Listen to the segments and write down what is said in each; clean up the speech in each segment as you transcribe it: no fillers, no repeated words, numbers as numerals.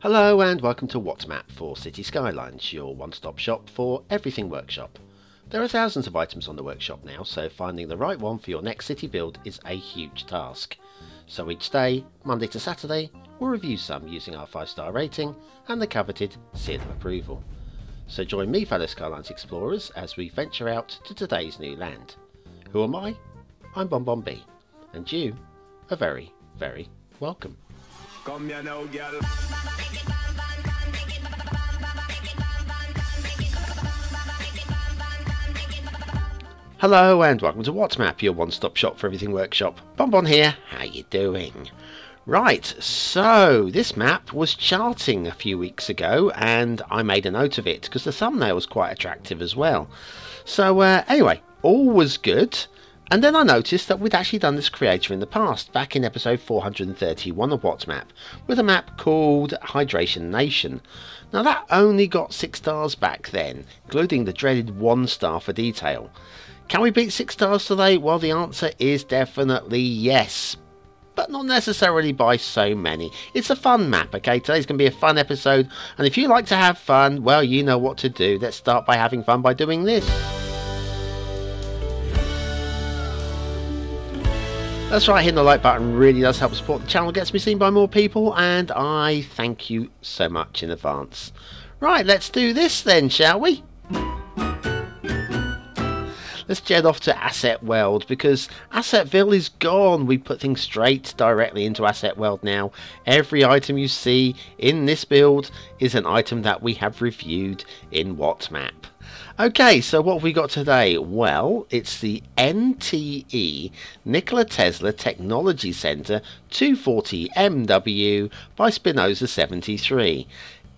Hello and welcome to What's Map for Cities Skylines, your one-stop shop for everything workshop. There are thousands of items on the workshop now, so finding the right one for your next city build is a huge task. So each day, Monday to Saturday, we'll review some using our 5-star rating and the coveted seal of approval. So join me, fellow Skylines explorers, as we venture out to today's new land. Who am I? I'm BonBonB, and you are very, very welcome. Come here now, girl. Hello and welcome to What's Map, your one-stop shop for everything workshop. BonBon here, how you doing? Right, so this map was charting a few weeks ago and I made a note of it because the thumbnail was quite attractive as well. So anyway, all was good. And then I noticed that we'd actually done this creator in the past, back in episode 431 of What's Map, with a map called Hydration Nation. Now that only got 6 stars back then, including the dreaded 1 star for detail. Can we beat 6 stars today? Well, the answer is definitely yes, but not necessarily by so many. It's a fun map, okay? Today's going to be a fun episode, and if you like to have fun, well, you know what to do. Let's start by having fun by doing this. That's right, hitting the like button really does help support the channel, gets me seen by more people, and I thank you so much in advance. Right, let's do this then, shall we? Let's jet off to Asset World, because Assetville is gone. We put things straight directly into Asset World now. Every item you see in this build is an item that we have reviewed in What's Map. Okay, so what have we got today? Well, it's the NTE Nikola Tesla Technology Center 240 MW by Spinoza 73.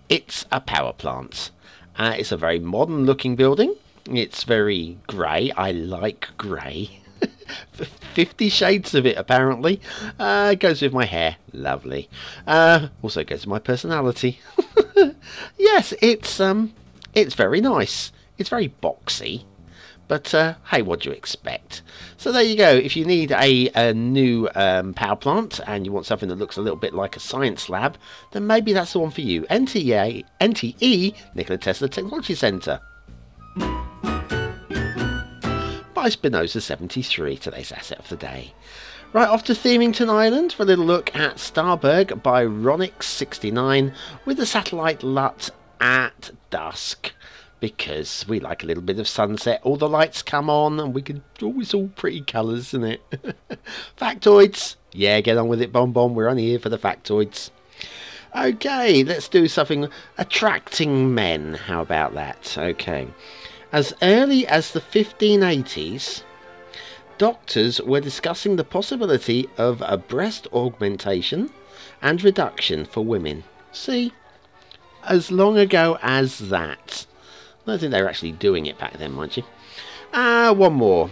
It's a power plant. It's a very modern looking building. It's very grey. I like grey. 50 shades of it apparently. It goes with my hair. Lovely. Also goes with my personality. Yes, it's very nice. It's very boxy, but hey, what do you expect? So there you go. If you need a new power plant and you want something that looks a little bit like a science lab, then maybe that's the one for you. NTE Nikola Tesla Technology Center by Spinoza 73, today's asset of the day. Right, off to Themington Island for a little look at Starberg by Ronix 69 with the satellite LUT at dusk. Because we like a little bit of sunset, all the lights come on and we can always all pretty colours, isn't it? Factoids, yeah, get on with it, BonBon, we're only here for the factoids. Okay, let's do something attracting men, how about that? Okay, as early as the 1580s, doctors were discussing the possibility of a breast augmentation and reduction for women. See, as long ago as that. I don't think they were actually doing it back then, mind you. One more.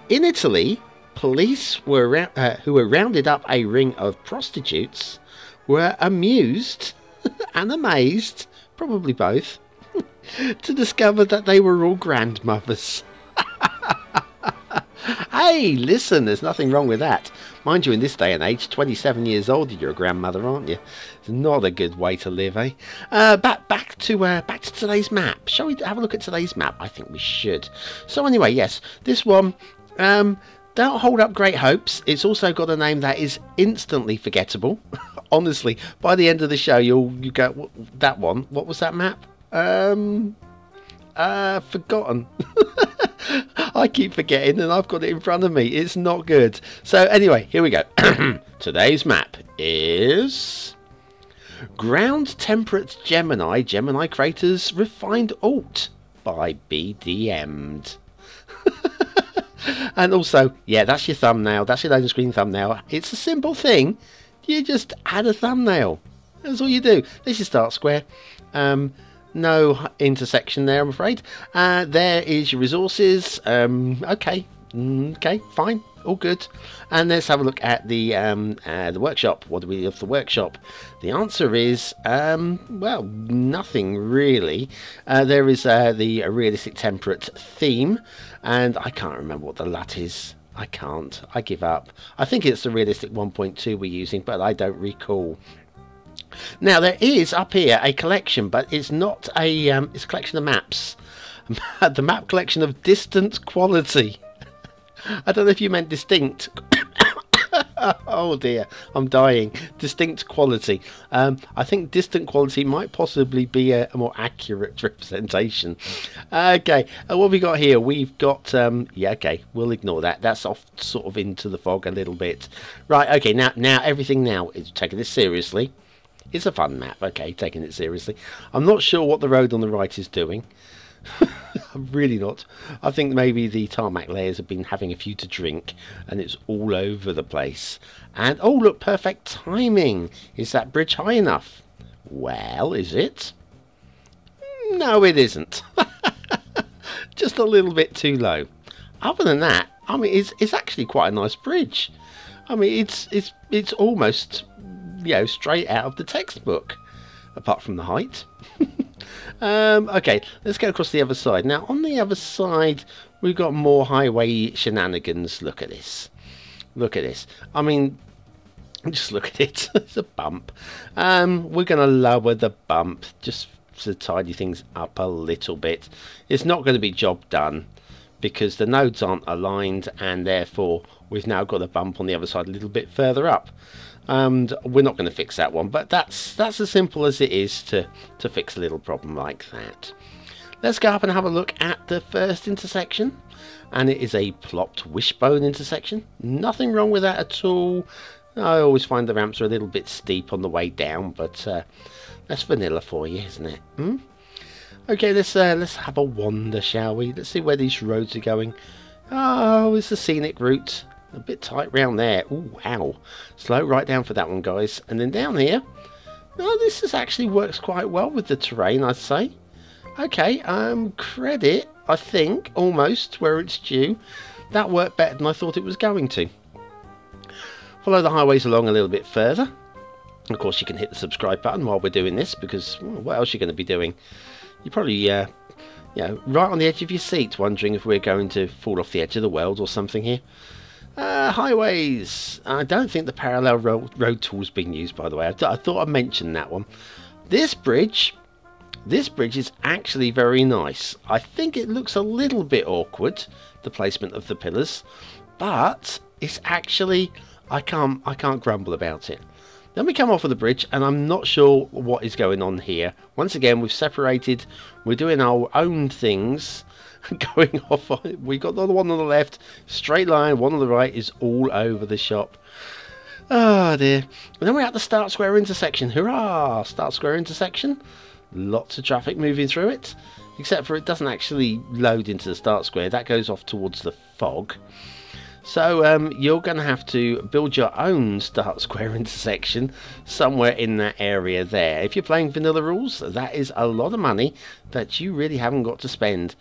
In Italy, police who were rounded up a ring of prostitutes were amused and amazed, probably both, to discover that they were all grandmothers. Hey, listen, there's nothing wrong with that. Mind you, in this day and age, 27 years old, you're a grandmother, aren't you? It's not a good way to live, eh? Back to today's map. Shall we have a look at today's map? I think we should. So anyway, yes, this one, don't hold up great hopes. It's also got a name that is instantly forgettable. Honestly, by the end of the show, you go, that one, what was that map? Forgotten. I keep forgetting and I've got it in front of me. It's not good. So anyway, here we go. Today's map is Ground Temperate Gemini Craters Refined Alt by BDM'd. And also, yeah, that's your thumbnail. That's your loading screen thumbnail. It's a simple thing. You just add a thumbnail. That's all you do. This is start square. No intersection there, I'm afraid. There is your resources. Okay, fine, all good. And let's have a look at the workshop. What do we do of the workshop? The answer is well, nothing really. There is the realistic temperate theme, and I can't remember what the LUT is. I can't. I give up. I think it's the realistic 1.2 we're using, but I don't recall. Now there is up here a collection, but it's not a it's a collection of maps. The map collection of distant quality. I don't know if you meant distinct. Oh dear, I'm dying. Distinct quality. I think distant quality might possibly be a more accurate representation. Okay, what have we got here? We've got yeah, okay, we'll ignore that. That's off sort of into the fog a little bit. Right, okay, now everything now is taking this seriously. It's a fun map, okay, taking it seriously. I'm not sure what the road on the right is doing. I'm really not. I think maybe the tarmac layers have been having a few to drink and it's all over the place. And oh look, perfect timing. Is that bridge high enough? Well, is it? No, it isn't. Just a little bit too low. Other than that, I mean, it's actually quite a nice bridge. I mean, it's almost, you know, straight out of the textbook, apart from the height. Okay, let's go across the other side. Now, on the other side, we've got more highway shenanigans. Look at this. Look at this. I mean, just look at it. It's a bump. We're going to lower the bump just to tidy things up a little bit. It's not going to be job done because the nodes aren't aligned, and therefore we've now got a bump on the other side a little bit further up. And we're not going to fix that one, but that's as simple as it is to fix a little problem like that. Let's go up and have a look at the first intersection, and it is a plopped wishbone intersection. Nothing wrong with that at all. I always find the ramps are a little bit steep on the way down, but that's vanilla for you, isn't it? Okay, let's have a wander, shall we? Let's see where these roads are going. Oh, it's a scenic route. A bit tight round there. Ooh, wow. Slow right down for that one, guys. And then down here. Oh, this actually works quite well with the terrain, I'd say. Okay, credit, I think, almost where it's due. That worked better than I thought it was going to. Follow the highways along a little bit further. Of course, you can hit the subscribe button while we're doing this, because well, what else are you going to be doing? You're probably, you know, right on the edge of your seat, wondering if we're going to fall off the edge of the world or something here. Highways. I don't think the parallel road tool's being used, by the way. I thought I mentioned that one. This bridge is actually very nice. I think it looks a little bit awkward, the placement of the pillars, but it's actually, I can't grumble about it. Then we come off of the bridge, and I'm not sure what is going on here. Once again, we've separated. We're doing our own things. Going off on it. We got the one on the left, straight line, one on the right is all over the shop. Oh dear. And then we're at the Start Square intersection. Hurrah! Start Square intersection. Lots of traffic moving through it, except for it doesn't actually load into the Start Square. That goes off towards the fog. So you're going to have to build your own Start Square intersection somewhere in that area there. If you're playing vanilla rules, that is a lot of money that you really haven't got to spend.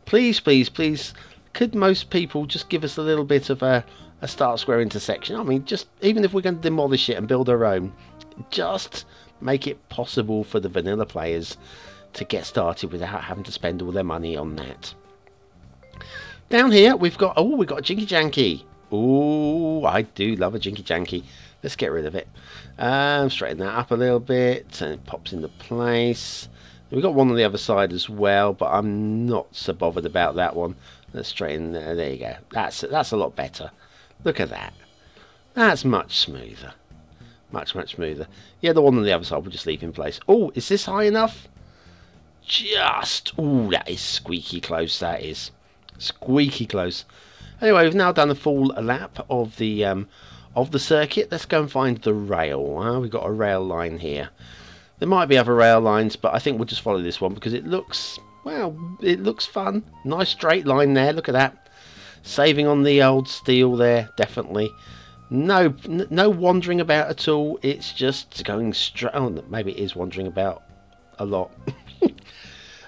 Please, please, please, could most people just give us a little bit of a Start Square intersection? I mean, just even if we're going to demolish it and build our own, just make it possible for the vanilla players to get started without having to spend all their money on that. Down here, we've got, oh, we've got a Jinky Janky. Oh, I do love a Jinky Janky. Let's get rid of it. Straighten that up a little bit, and it pops into place. We've got one on the other side as well, but I'm not so bothered about that one. Let's straighten there. There you go. That's a lot better. Look at that. That's much smoother. Much smoother. Yeah, the one on the other side we'll just leave in place. Oh, is this high enough? Just. Oh, that is squeaky close. That is squeaky close. Anyway, we've now done a full lap of the circuit. Let's go and find the rail. We've got a rail line here. There might be other rail lines, but I think we'll just follow this one because it looks, well, it looks fun. Nice straight line there. Look at that. Saving on the old steel there, definitely. No wandering about at all. It's just going straight. Oh, maybe it is wandering about a lot.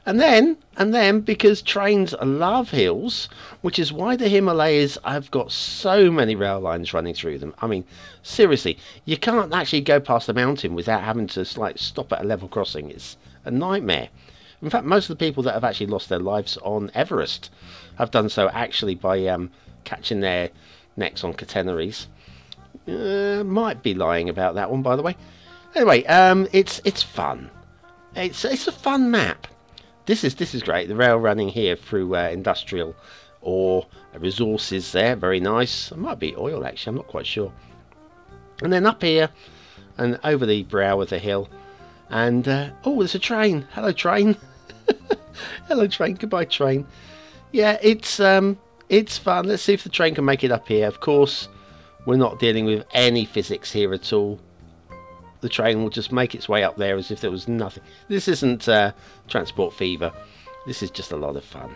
And then, because trains love hills, which is why the Himalayas have got so many rail lines running through them. I mean, seriously, you can't actually go past the mountain without having to like stop at a level crossing. It's a nightmare. In fact, most of the people that have actually lost their lives on Everest have done so actually by catching their necks on catenaries. Might be lying about that one, by the way. Anyway, it's fun. It's a fun map. This is great. The rail running here through industrial or resources there, very nice. It might be oil actually, I'm not quite sure. And then up here and over the brow of the hill, and oh, there's a train. Hello, train. Hello, train. Goodbye, train. Yeah, it's fun. Let's see if the train can make it up here. Of course, we're not dealing with any physics here at all. The train will just make its way up there as if there was nothing. This isn't Transport Fever. This is just a lot of fun.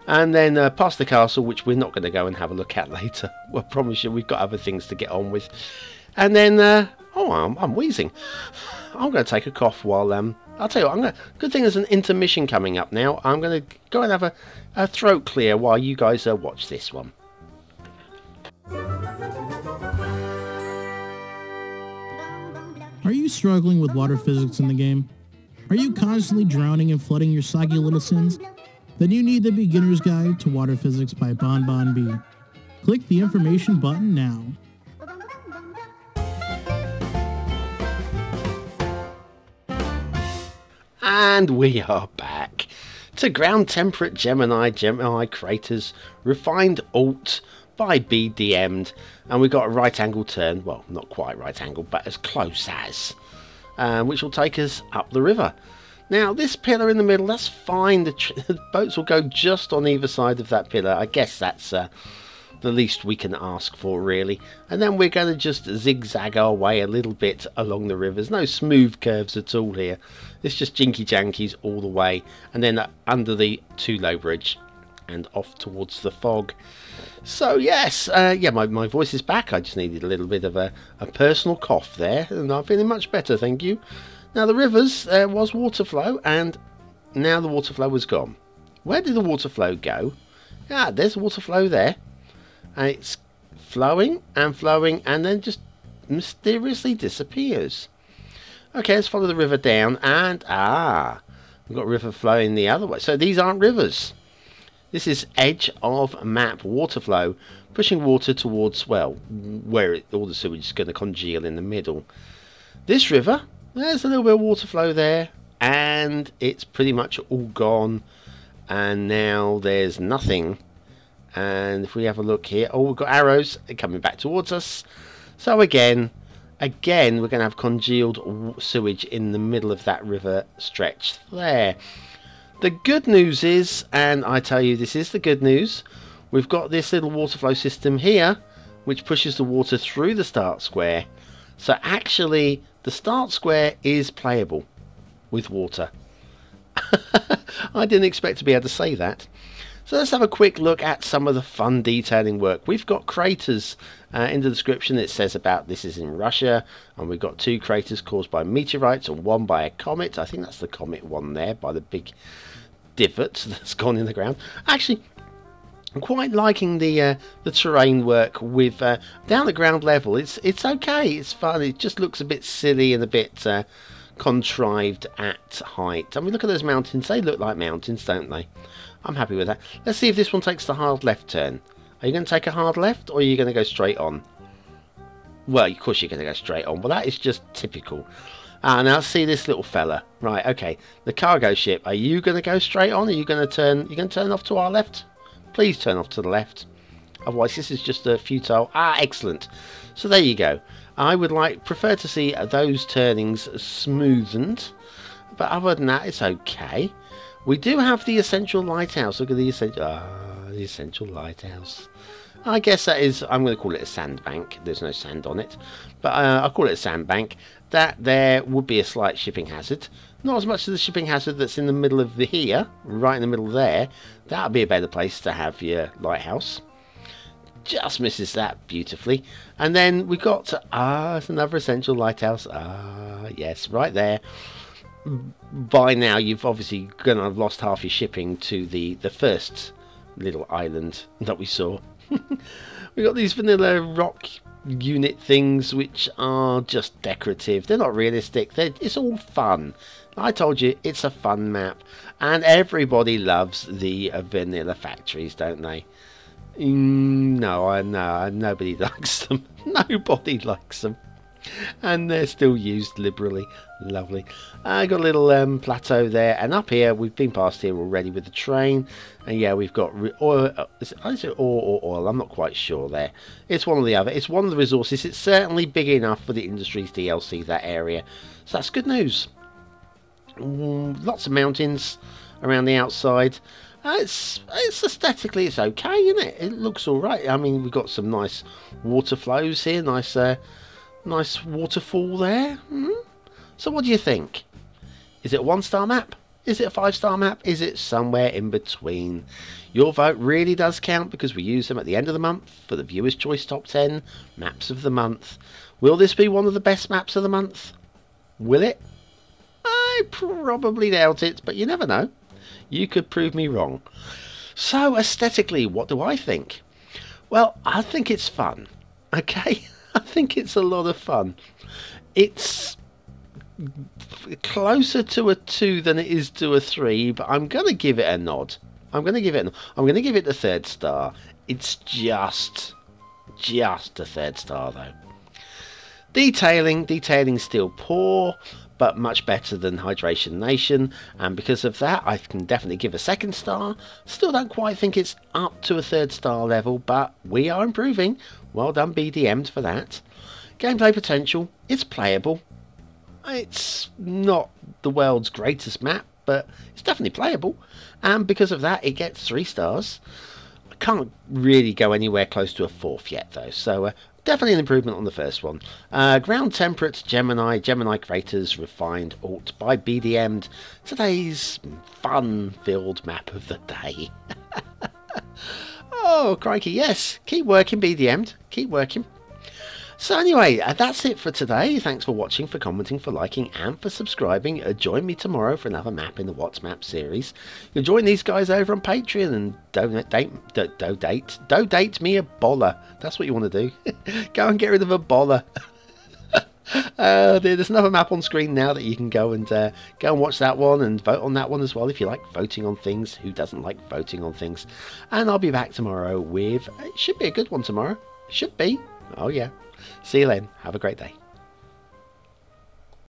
And then past the castle, which we're not going to go and have a look at later. I promise you, we've got other things to get on with. And then, oh, I'm wheezing. I'm going to take a cough while, I'll tell you what, good thing there's an intermission coming up now. I'm going to go and have a throat clear while you guys watch this one. Are you struggling with water physics in the game? Are you constantly drowning and flooding your soggy little sins? Then you need the Beginner's Guide to Water Physics by BonBonB. Click the information button now. And we are back to Ground Temperate Gemini Craters Refined Alt by BDM'd, and we've got a right angle turn, well, not quite right angle, but as close as, which will take us up the river. Now this pillar in the middle, that's fine. The boats will go just on either side of that pillar. I guess that's the least we can ask for, really. And then we're going to just zigzag our way a little bit along the rivers. No smooth curves at all here. It's just jinky jankies all the way, and then under the Two-Low Bridge and off towards the fog. So yes, yeah, my voice is back. I just needed a little bit of a personal cough there, and I'm feeling much better, thank you. Now the rivers, there was water flow, and now the water flow was gone. Where did the water flow go? Ah, there's water flow there, and it's flowing, and then just mysteriously disappears. Okay, let's follow the river down, and we've got river flowing the other way. So these aren't rivers. This is edge of map water flow, pushing water towards, well, where all the sewage is going to congeal in the middle. This river, there's a little bit of water flow there, and it's pretty much all gone, and now there's nothing. And if we have a look here, oh, we've got arrows coming back towards us. So again, we're going to have congealed sewage in the middle of that river stretch there. The good news is, and I tell you this is the good news, we've got this little water flow system here which pushes the water through the start square. So actually the start square is playable with water. I didn't expect to be able to say that. So let's have a quick look at some of the fun detailing work. We've got craters in the description. It says about this is in Russia, and we've got 2 craters caused by meteorites and 1 by a comet. I think that's the comet one there, by the big divot that's gone in the ground. Actually, I'm quite liking the terrain work with down at ground level. It's okay. It's fun. It just looks a bit silly and a bit contrived at height. I mean, look at those mountains. They look like mountains, don't they? I'm happy with that. Let's see if this one takes the hard left turn. Are you going to take a hard left, or are you going to go straight on? Well, of course you're going to go straight on. Well, that is just typical. Now see this little fella. Right, okay. The cargo ship. Are you going to go straight on? Are you going to turn? You're going to turn off to our left? Please turn off to the left. Otherwise, this is just a futile. Excellent. So there you go. I would prefer to see those turnings smoothened, but other than that, it's okay. We do have the essential lighthouse. Look at the essential lighthouse. I guess that is, I'm going to call it a sandbank. There's no sand on it, but I'll call it a sandbank. That there would be a slight shipping hazard. Not as much as the shipping hazard that's in the middle of here, right in the middle there. That would be a better place to have your lighthouse. Just misses that beautifully. And then we got it's another essential lighthouse. Yes, right there. By now you've obviously gonna have lost half your shipping to the first little island that we saw. We got these vanilla rock unit things which are just decorative. They're not realistic. It's all fun. I told you it's a fun map, and everybody loves the vanilla factories, don't they? No, nobody likes them. Nobody likes them. And they're still used liberally. Lovely. I got a little plateau there, and up here we've been past here already with the train, and yeah, we've got oil. Is it ore or oil? I'm not quite sure there. It's one or the other. It's one of the resources. It's certainly big enough for the Industries DLC, that area, so that's good news. Lots of mountains around the outside. It's aesthetically it's okay, isn't it? It looks all right. I mean, we've got some nice water flows here. Nice waterfall there. So what do you think? Is it a 1-star map? Is it a 5-star map? Is it somewhere in between? Your vote really does count, because we use them at the end of the month for the Viewer's Choice Top 10 Maps of the Month. Will this be one of the best maps of the month? Will it? I probably doubt it, but you never know. You could prove me wrong. So aesthetically, what do I think? Well, I think it's fun. Okay? I think it's a lot of fun. It's closer to a 2 than it is to a 3, but I'm going to give it a nod. I'm going to give it the 3rd star. It's just a 3rd star though. Detailing still poor, but much better than Hydration Nation, and because of that I can definitely give a 2nd star. Still don't quite think it's up to a 3rd star level, but we are improving. Well done BDM'd for that. Gameplay potential, it's playable. It's not the world's greatest map, but it's definitely playable, and because of that it gets 3 stars. I can't really go anywhere close to a 4th yet though, so definitely an improvement on the first one. Ground Temperate, Gemini Craters, Refined, Alt by BDM'd. Today's fun-filled map of the day. Oh, crikey, yes. Keep working, BDM'd. Keep working. So anyway, that's it for today. Thanks for watching, for commenting, for liking, and for subscribing. Join me tomorrow for another map in the What's Map series. You'll join these guys over on Patreon and donate me a boller. That's what you want to do. Go and get rid of a boller. There's another map on screen now that you can go and watch that one and vote on that one as well if you like voting on things. Who doesn't like voting on things? And I'll be back tomorrow with, it should be a good one tomorrow. Should be. Oh yeah. See you then. Have a great day.